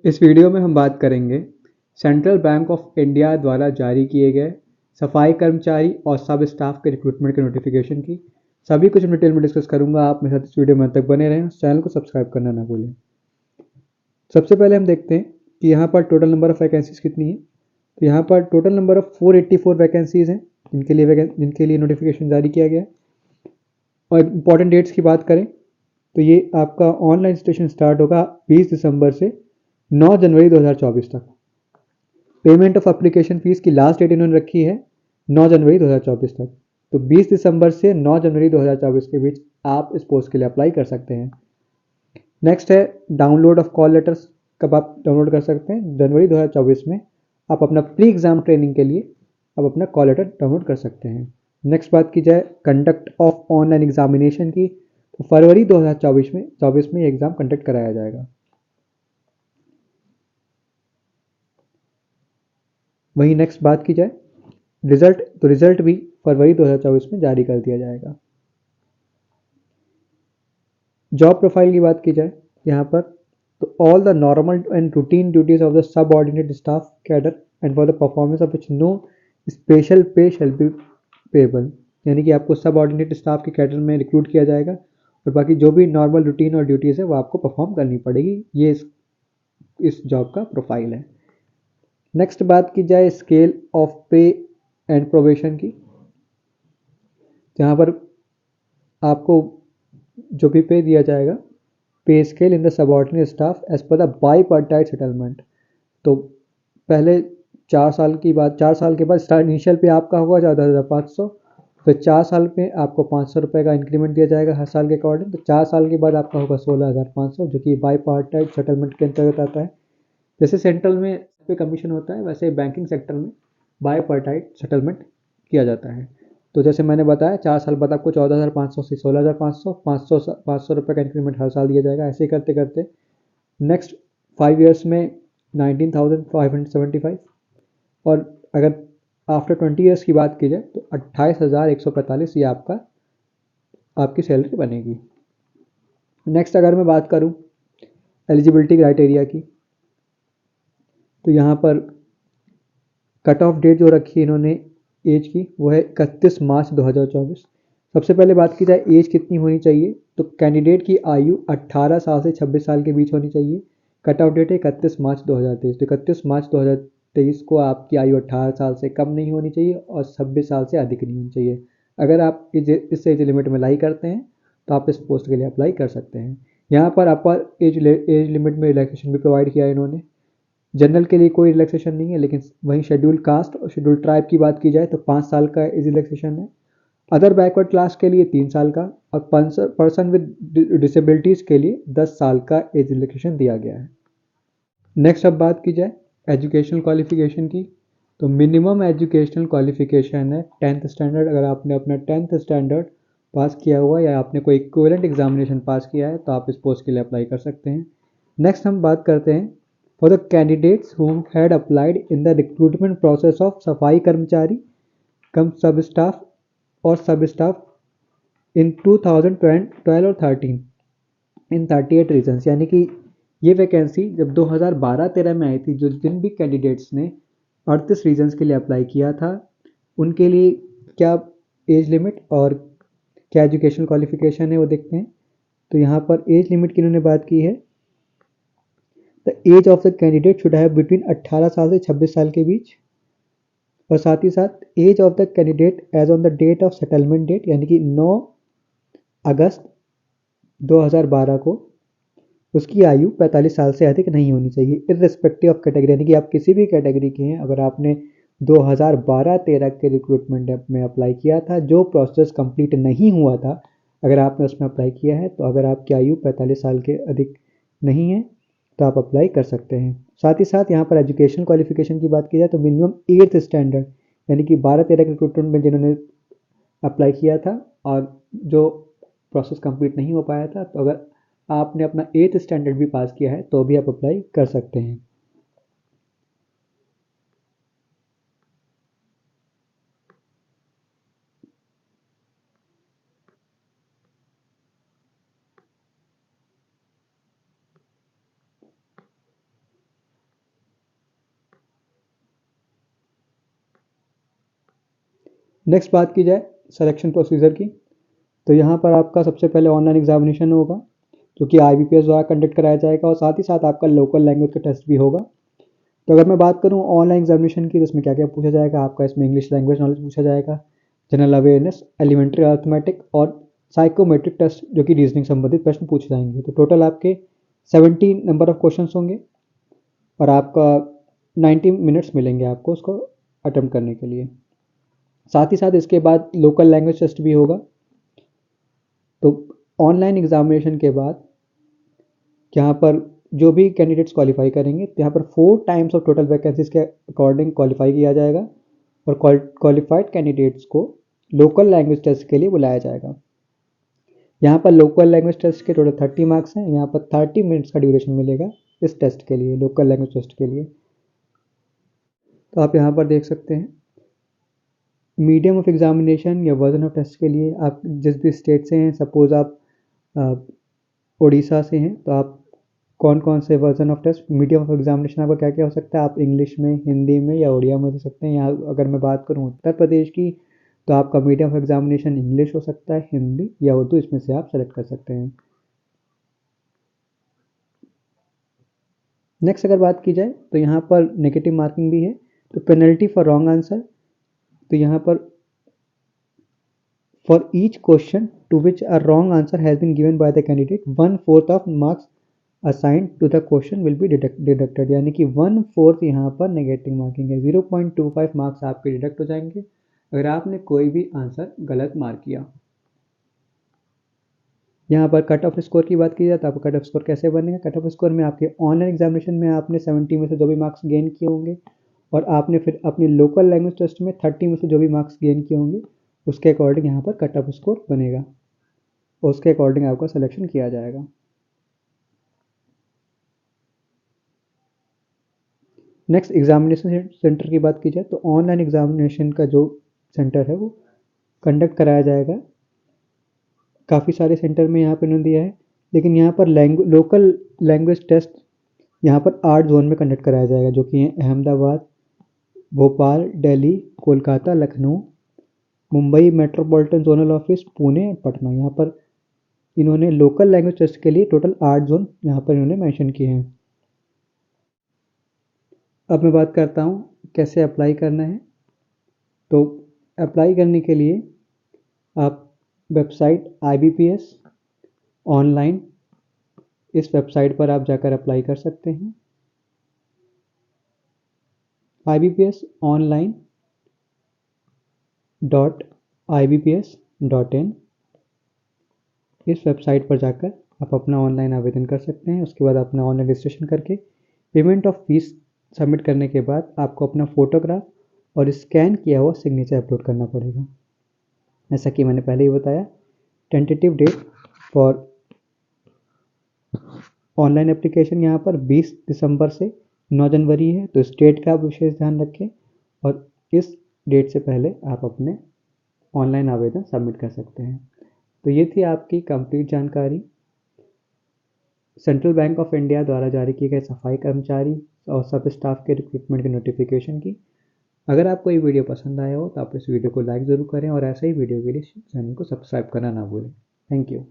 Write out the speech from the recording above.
इस वीडियो में हम बात करेंगे सेंट्रल बैंक ऑफ इंडिया द्वारा जारी किए गए सफाई कर्मचारी और सब स्टाफ के रिक्रूटमेंट के नोटिफिकेशन की सभी कुछ डिटेल में डिस्कस करूंगा। आप मेरे साथ इस वीडियो में अंत तक बने रहें, चैनल को सब्सक्राइब करना ना भूलें। सबसे पहले हम देखते हैं कि यहाँ पर टोटल नंबर ऑफ वैकेंसीज कितनी है। तो यहाँ पर टोटल नंबर ऑफ 484 वैकेंसीज हैं जिनके लिए नोटिफिकेशन जारी किया गया है। और इंपॉर्टेंट डेट्स की बात करें तो ये आपका ऑनलाइन रजिस्ट्रेशन स्टार्ट होगा 20 दिसंबर से 9 जनवरी 2024 तक। पेमेंट ऑफ एप्लीकेशन फ़ीस की लास्ट डेट इन्होंने रखी है 9 जनवरी 2024 तक। तो 20 दिसंबर से 9 जनवरी 2024 के बीच आप इस पोस्ट के लिए अप्लाई कर सकते हैं। नेक्स्ट है डाउनलोड ऑफ कॉल लेटर्स। कब आप डाउनलोड कर सकते हैं? जनवरी 2024 में आप अपना प्री एग्ज़ाम ट्रेनिंग के लिए आप अपना कॉल लेटर डाउनलोड कर सकते हैं। नेक्स्ट बात की जाए कंडक्ट ऑफ ऑनलाइन एग्जामिनेशन की, तो फरवरी 2024 में ये एग्ज़ाम कंडक्ट कराया जाएगा। वहीं नेक्स्ट बात की जाए रिजल्ट, तो रिजल्ट भी फरवरी 2024 में जारी कर दिया जाएगा। जॉब प्रोफाइल की बात की जाए यहाँ पर, तो all the normal and routine duties of the subordinate staff cadre and for the performance of which no special pay shall be payable. यानी कि आपको सब ऑर्डिनेट स्टाफ के कैडर में रिक्रूट किया जाएगा और बाकी जो भी नॉर्मल रूटीन और ड्यूटीज़ है वो आपको परफॉर्म करनी पड़ेगी। ये इस जॉब का प्रोफाइल है। नेक्स्ट बात की जाए स्केल ऑफ पे एंड प्रोबेशन की, जहाँ पर आपको जो भी पे दिया जाएगा, pay scale in the subordinate staff as per the bipartite settlement. तो पहले 4 साल के बाद स्टार्ट इनिशियल पे आपका होगा 14,500, फिर 4 साल में आपको 500 रुपये का इंक्रीमेंट दिया जाएगा हर साल के अकॉर्डिंग। तो 4 साल के बाद आपका होगा 16,500, जो कि बाईपार्टाइट सेटलमेंट के अंतर्गत आता है। जैसे सेंट्रल में पे कमीशन होता है, वैसे बैंकिंग सेक्टर में बाईपार्टाइट सेटलमेंट किया जाता है। तो जैसे मैंने बताया 4 साल बाद आपको 14,500 से 16,500, 500 रुपये का इंक्रीमेंट हर साल दिया जाएगा। ऐसे करते करते नेक्स्ट 5 ईयर्स में 19,575। और अगर आफ्टर 20 ईयर्स की बात की जाए तो 28,145 ये आपकी सैलरी बनेगी। नेक्स्ट अगर मैं बात करूं एलिजिबिलिटी क्राइटेरिया की, तो यहाँ पर कट ऑफ डेट जो रखी है इन्होंने एज की, वो है 31 मार्च 2024। सबसे पहले बात की जाए एज कितनी होनी चाहिए, तो कैंडिडेट की आयु 18 साल से 26 साल के बीच होनी चाहिए। कट ऑफ डेट है 31 मार्च 2023। तो 31 मार्च 2023 को आपकी आयु 18 साल से कम नहीं होनी चाहिए और 26 साल से अधिक नहीं होनी चाहिए। अगर आप इस एज लिमिट में लाई करते हैं तो आप इस पोस्ट के लिए अप्लाई कर सकते हैं। यहाँ पर अपर एज लिमिट में रिलैक्सेशन भी प्रोवाइड किया है इन्होंने। जनरल के लिए कोई रिलैक्सेशन नहीं है, लेकिन वहीं शेड्यूल कास्ट और शेड्यूल ट्राइब की बात की जाए तो 5 साल का एज रिलैक्सेशन है। अदर बैकवर्ड क्लास के लिए 3 साल का और पर्सन विद डिसेबिलिटीज़ के लिए 10 साल का एज रिलैक्सेशन दिया गया है। नेक्स्ट अब बात की जाए एजुकेशनल क्वालिफिकेशन की, तो मिनिमम एजुकेशनल क्वालिफिकेशन है 10th स्टैंडर्ड। अगर आपने अपना 10th स्टैंडर्ड पास किया हुआ या आपने कोई इक्विवेलेंट एग्जामिनेशन पास किया है तो आप इस पोस्ट के लिए अप्लाई कर सकते हैं। नेक्स्ट हम बात करते हैं for the candidates who had applied in the recruitment process of सफाई कर्मचारी कम सब स्टाफ और सब स्टाफ इन 2012 और 13 इन 38 रीजन्स। यानी कि ये वैकेंसी जब 2012-13 में आई थी, जो जिन भी कैंडिडेट्स ने 38 रीजन्स के लिए अप्लाई किया था उनके लिए क्या एज लिमिट और क्या एजुकेशन क्वालिफिकेशन है वो देखते हैं। तो यहाँ पर एज लिमिट की इन्होंने बात की है, the age of the candidate should have between 18 साल से 26 साल के बीच, और साथ ही साथ age of the candidate age on the date of settlement date, यानी कि 9 अगस्त 2012 को उसकी आयु 45 साल से अधिक नहीं होनी चाहिए इररिस्पेक्टिव ऑफ कैटेगरी। यानी कि आप किसी भी कैटेगरी के हैं, अगर आपने 2012-13 के रिक्रूटमेंट में अप्लाई किया था, जो प्रोसेस कंप्लीट नहीं हुआ था, अगर आपने उसमें अप्लाई किया है तो अगर आपकी आयु 45 साल के अधिक नहीं है तो आप अप्लाई कर सकते हैं। साथ ही साथ यहाँ पर एजुकेशन क्वालिफिकेशन की बात की जाए तो मिनिमम 8th स्टैंडर्ड, यानी कि 12-13 के रिक्रूटमेंट में जिन्होंने अप्लाई किया था और जो प्रोसेस कंप्लीट नहीं हो पाया था, तो अगर आपने अपना 8th स्टैंडर्ड भी पास किया है तो भी आप अप्लाई कर सकते हैं। नेक्स्ट बात की जाए सिलेक्शन प्रोसीजर की, तो यहाँ पर आपका सबसे पहले ऑनलाइन एग्जामिनेशन होगा जो कि IBPS द्वारा कंडक्ट कराया जाएगा और साथ ही साथ आपका लोकल लैंग्वेज का टेस्ट भी होगा। तो अगर मैं बात करूँ ऑनलाइन एग्जामिनेशन की, तो इसमें क्या क्या पूछा जाएगा आपका, इसमें इंग्लिश लैंग्वेज नॉलेज पूछा जाएगा, जनरल अवेयरनेस, एलिमेंट्री अर्थमेटिक और साइकोमेट्रिक टेस्ट जो कि रीजनिंग संबंधित प्रश्न पूछे जाएंगे। तो टोटल आपके 70 नंबर ऑफ क्वेश्चन होंगे और आपका 90 मिनट्स मिलेंगे आपको उसको अटेम्प्ट करने के लिए। साथ ही साथ इसके बाद लोकल लैंग्वेज टेस्ट भी होगा। तो ऑनलाइन एग्जामिनेशन के बाद यहाँ पर जो भी कैंडिडेट्स क्वालिफाई करेंगे, तो यहाँ पर 4 टाइम्स ऑफ टोटल वैकेंसीज के अकॉर्डिंग क्वालिफाई किया जाएगा और क्वालिफाइड कैंडिडेट्स को लोकल लैंग्वेज टेस्ट के लिए बुलाया जाएगा। यहाँ पर लोकल लैंग्वेज टेस्ट के टोटल 30 मार्क्स हैं। यहाँ पर 30 मिनट्स का ड्यूरेशन मिलेगा इस टेस्ट के लिए, लोकल लैंग्वेज टेस्ट के लिए। तो आप यहाँ पर देख सकते हैं मीडियम ऑफ एग्जामिनेशन या वर्जन ऑफ टेस्ट के लिए आप जिस भी स्टेट से हैं, सपोज आप उड़ीसा से हैं, तो आप कौन कौन से version of test medium of examination आपका क्या क्या हो सकता है, आप इंग्लिश में, हिंदी में या उड़िया में दे सकते हैं। यहाँ अगर मैं बात करूँ उत्तर प्रदेश की, तो आपका मीडियम ऑफ एग्जामिनेशन इंग्लिश हो सकता है, हिंदी या उर्दू, इसमें से आप सेलेक्ट कर सकते हैं। नेक्स्ट अगर बात की जाए तो यहाँ पर नेगेटिव मार्किंग भी है। तो पेनल्टी फॉर रॉन्ग आंसर, तो यहाँ पर for each question to which a wrong answer has been given by the candidate 1/4 of marks assign to the question will be deducted, यानी कि 1/4 यहाँ पर नेगेटिव मार्किंग है। 0.25 मार्क्स आपके डिडक्ट हो जाएंगे अगर आपने कोई भी आंसर गलत मार्क किया। यहाँ पर कट ऑफ स्कोर की बात की जाए तो आपका कट ऑफ स्कोर कैसे बनेगा, कट ऑफ स्कोर में आपके ऑनलाइन एग्जामिनेशन में आपने 70 में से जो भी मार्क्स गेन किए होंगे और आपने फिर अपनी लोकल लैंग्वेज टेस्ट में 30 में से जो भी मार्क्स गेन किए होंगे उसके अकॉर्डिंग यहाँ पर कट ऑफ स्कोर बनेगा और उसके अकॉर्डिंग आपका सिलेक्शन किया जाएगा। नेक्स्ट एग्जामिनेशन सेंटर की बात की जाए तो ऑनलाइन एग्जामिनेशन का जो सेंटर है वो कंडक्ट कराया जाएगा। काफ़ी सारे सेंटर में यहाँ पर इन्होंने दिया है, लेकिन यहाँ पर लोकल लैंग्वेज टेस्ट यहाँ पर 8 जोन में कंडक्ट कराया जाएगा जो कि हैं Ahmedabad, Bhopal, Delhi, Kolkata, Lucknow, Mumbai metropolitan zonal office, Pune और पटना। यहाँ पर इन्होंने लोकल लैंग्वेज टेस्ट के लिए टोटल 8 जोन यहाँ पर इन्होंने मेंशन किए हैं। अब मैं बात करता हूँ कैसे अप्लाई करना है। तो अप्लाई करने के लिए आप वेबसाइट IBPS ऑनलाइन, इस वेबसाइट पर आप जाकर अप्लाई कर सकते हैं। IBPS.IBPS.in, इस वेबसाइट पर जाकर आप अपना ऑनलाइन आवेदन कर सकते हैं। उसके बाद अपना ऑनलाइन रजिस्ट्रेशन करके पेमेंट ऑफ फीस सबमिट करने के बाद आपको अपना फ़ोटोग्राफ और स्कैन किया हुआ सिग्नेचर अपलोड करना पड़ेगा। जैसा कि मैंने पहले ही बताया, tentative date for online application यहाँ पर 20 दिसंबर से 9 जनवरी है। तो इस डेट का आप विशेष ध्यान रखें और इस डेट से पहले आप अपने ऑनलाइन आवेदन सबमिट कर सकते हैं। तो ये थी आपकी कंप्लीट जानकारी सेंट्रल बैंक ऑफ इंडिया द्वारा जारी किए गए सफाई कर्मचारी और सब स्टाफ के रिक्रूटमेंट के नोटिफिकेशन की। अगर आपको ये वीडियो पसंद आया हो तो आप इस वीडियो को लाइक ज़रूर करें और ऐसे ही वीडियो के लिए चैनल को सब्सक्राइब करना ना भूलें। Thank you.